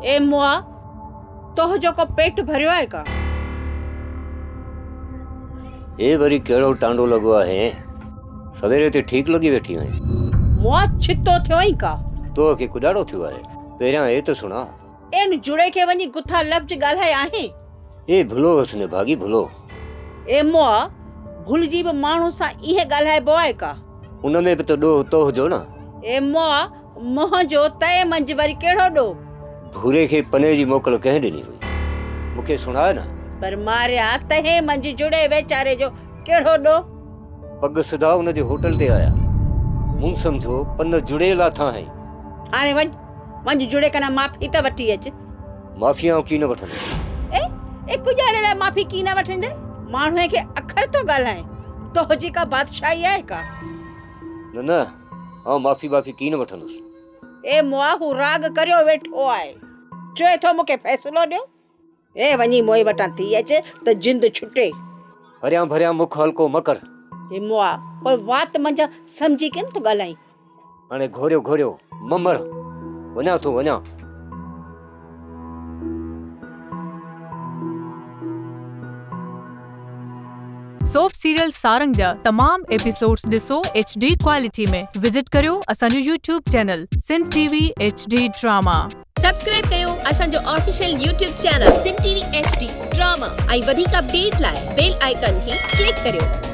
ए मुआ तो जो को पेट भरियो है का? ए वरी केड़ो टांडो लगवा है? सवेरे ते ठीक लगी बैठी है। मुआ छितो थियो ही का? तो के कुडाड़ो थियो है। पेरा ए तो सुना। एन जुड़े के वनी गुथा लफ्ज गालाए आहे। ए भुलो हसने भागी भुलो। ए मुआ भूल जी मानू सा इहे गालाए बो है का? उनमें भी तो डो तो जो ना। ए मुआ मोह जो तय मंज वरी केड़ो डो? भूरे के पने जी मोकल कह देनी हुई। मुके सुना है ना। पर मारिया तहे मंज जुड़े बेचारे जो केड़ो डो? पग सदा उन जो होटल ते आया। मुन समझो पन जुड़े ला था है। आने मंज जुड़े कना माफी त वठी अच। माफिया की न वठन। ए कुजाड़े ला माफी की न वठंदे? मानू के अखर तो गालाए। तो जी का बादशाही है का? न न आ माफी की न वठनस। ए मुआहू राग करियो वेठो आए। चोए थो मुके फैसलो दियो। ए वनी मोई वटा थी अचे त जिंद छुटे। हरिया भरिया मुख हल्को मकर। ए मुआ कोई बात मंजा समझी के न तो गालाई। अने घोरियो ममर वना तो वना। सोप सीरियल सारंग जा तमाम एपिसोड्स ॾिसो HD क्वालिटी में। विजिट करियो असांजो YouTube channel Sindh TV HD drama. Subscribe कयो असांजो official YouTube channel Sindh TV HD drama. ऐं वधीक अपडेट लाइ बेल आइकन खे क्लिक करियो।